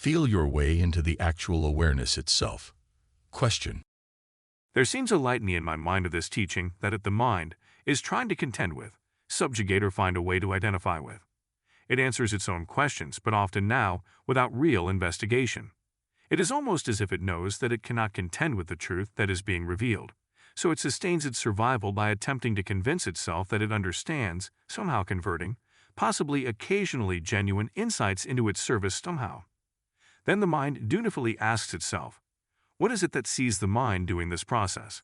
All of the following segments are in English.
Feel your way into the actual awareness itself. Question. There seems a litany in my mind of this teaching that the mind is trying to contend with, subjugate or find a way to identify with. It answers its own questions, but often now without real investigation. It is almost as if it knows that it cannot contend with the truth that is being revealed, so it sustains its survival by attempting to convince itself that it understands, somehow converting, possibly occasionally genuine insights into its service somehow. Then the mind dutifully asks itself, what is it that sees the mind doing this process?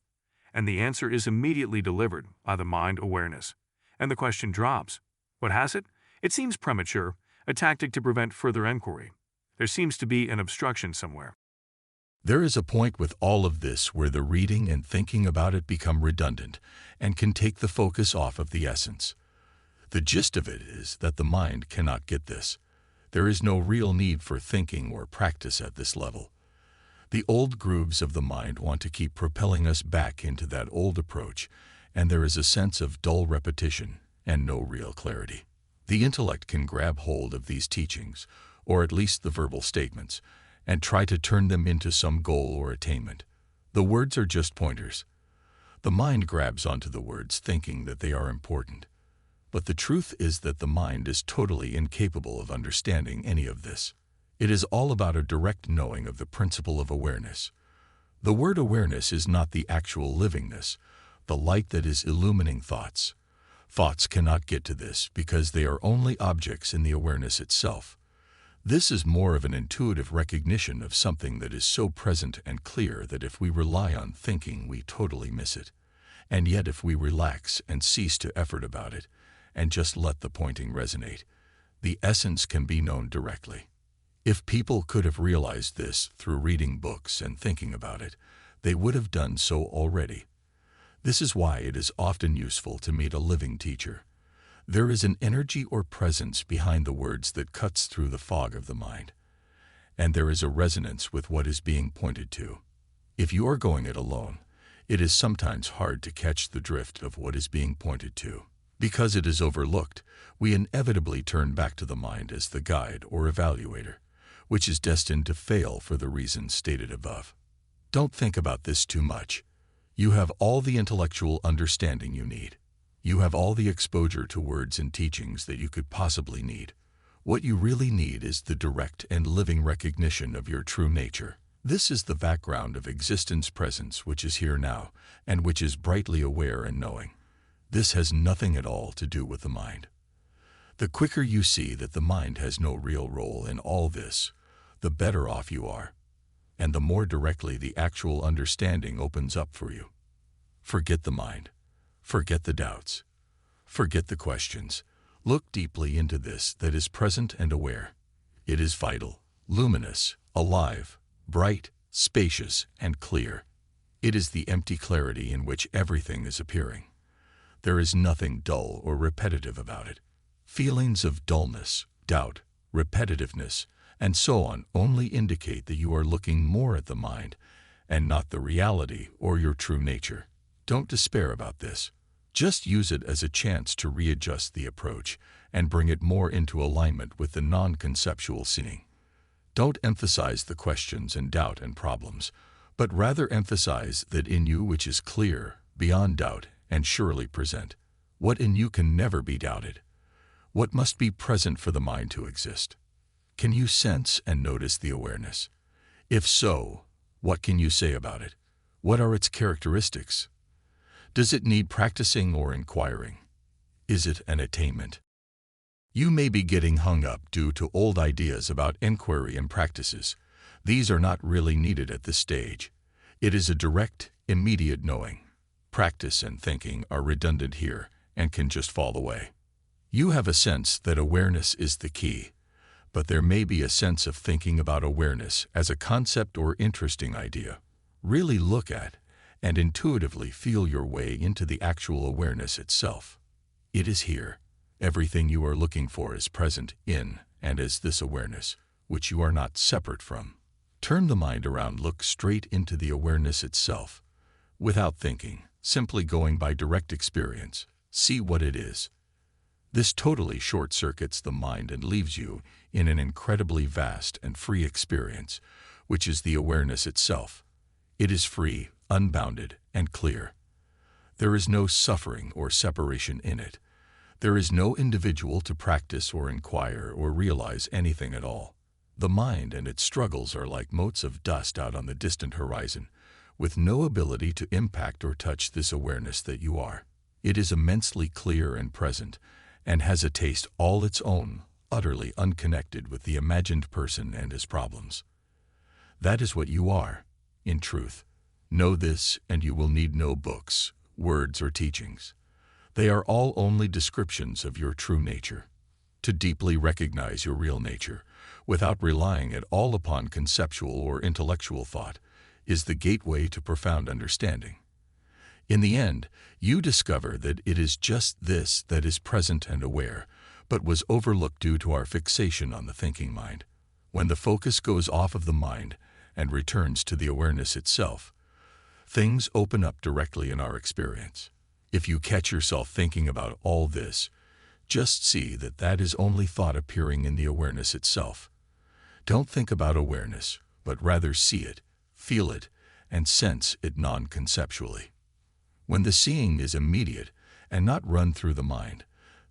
And the answer is immediately delivered by the mind awareness. And the question drops. What has it? It seems premature, a tactic to prevent further inquiry. There seems to be an obstruction somewhere. There is a point with all of this where the reading and thinking about it become redundant and can take the focus off of the essence. The gist of it is that the mind cannot get this. There is no real need for thinking or practice at this level. The old grooves of the mind want to keep propelling us back into that old approach, and there is a sense of dull repetition and no real clarity. The intellect can grab hold of these teachings, or at least the verbal statements, and try to turn them into some goal or attainment. The words are just pointers. The mind grabs onto the words thinking that they are important. But the truth is that the mind is totally incapable of understanding any of this. It is all about a direct knowing of the principle of awareness. The word awareness is not the actual livingness, the light that is illumining thoughts. Thoughts cannot get to this because they are only objects in the awareness itself. This is more of an intuitive recognition of something that is so present and clear that if we rely on thinking, we totally miss it. And yet if we relax and cease to effort about it, and just let the pointing resonate, the essence can be known directly. If people could have realized this through reading books and thinking about it, they would have done so already. This is why it is often useful to meet a living teacher. There is an energy or presence behind the words that cuts through the fog of the mind, and there is a resonance with what is being pointed to. If you are going it alone, it is sometimes hard to catch the drift of what is being pointed to. Because it is overlooked, we inevitably turn back to the mind as the guide or evaluator, which is destined to fail for the reasons stated above. Don't think about this too much. You have all the intellectual understanding you need. You have all the exposure to words and teachings that you could possibly need. What you really need is the direct and living recognition of your true nature. This is the background of existence presence which is here now, and which is brightly aware and knowing. This has nothing at all to do with the mind. The quicker you see that the mind has no real role in all this, the better off you are, and the more directly the actual understanding opens up for you. Forget the mind. Forget the doubts. Forget the questions. Look deeply into this that is present and aware. It is vital, luminous, alive, bright, spacious, and clear. It is the empty clarity in which everything is appearing. There is nothing dull or repetitive about it. Feelings of dullness, doubt, repetitiveness, and so on only indicate that you are looking more at the mind and not the reality or your true nature. Don't despair about this. Just use it as a chance to readjust the approach and bring it more into alignment with the non-conceptual seeing. Don't emphasize the questions and doubt and problems, but rather emphasize that in you which is clear, beyond doubt, and surely present, what in you can never be doubted, what must be present for the mind to exist. Can you sense and notice the awareness? If so, what can you say about it? What are its characteristics? Does it need practicing or inquiring? Is it an attainment? You may be getting hung up due to old ideas about inquiry and practices. These are not really needed at this stage. It is a direct, immediate knowing. Practice and thinking are redundant here and can just fall away. You have a sense that awareness is the key, but there may be a sense of thinking about awareness as a concept or interesting idea. Really look at and intuitively feel your way into the actual awareness itself. It is here. Everything you are looking for is present in and as this awareness, which you are not separate from. Turn the mind around, look straight into the awareness itself. Without thinking, simply going by direct experience, see what it is. This totally short-circuits the mind and leaves you in an incredibly vast and free experience, which is the awareness itself. It is free, unbounded, and clear. There is no suffering or separation in it. There is no individual to practice or inquire or realize anything at all. The mind and its struggles are like motes of dust out on the distant horizon, with no ability to impact or touch this awareness that you are. It is immensely clear and present, and has a taste all its own, utterly unconnected with the imagined person and his problems. That is what you are, in truth. Know this, and you will need no books, words, or teachings. They are all only descriptions of your true nature. To deeply recognize your real nature, without relying at all upon conceptual or intellectual thought, is the gateway to profound understanding. In the end, you discover that it is just this that is present and aware, but was overlooked due to our fixation on the thinking mind. When the focus goes off of the mind and returns to the awareness itself, things open up directly in our experience. If you catch yourself thinking about all this, just see that that is only thought appearing in the awareness itself. Don't think about awareness, but rather see it, feel it, and sense it non-conceptually. When the seeing is immediate and not run through the mind,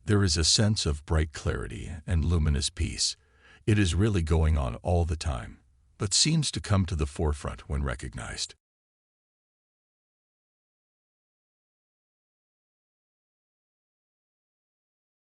there is a sense of bright clarity and luminous peace. It is really going on all the time, but seems to come to the forefront when recognized.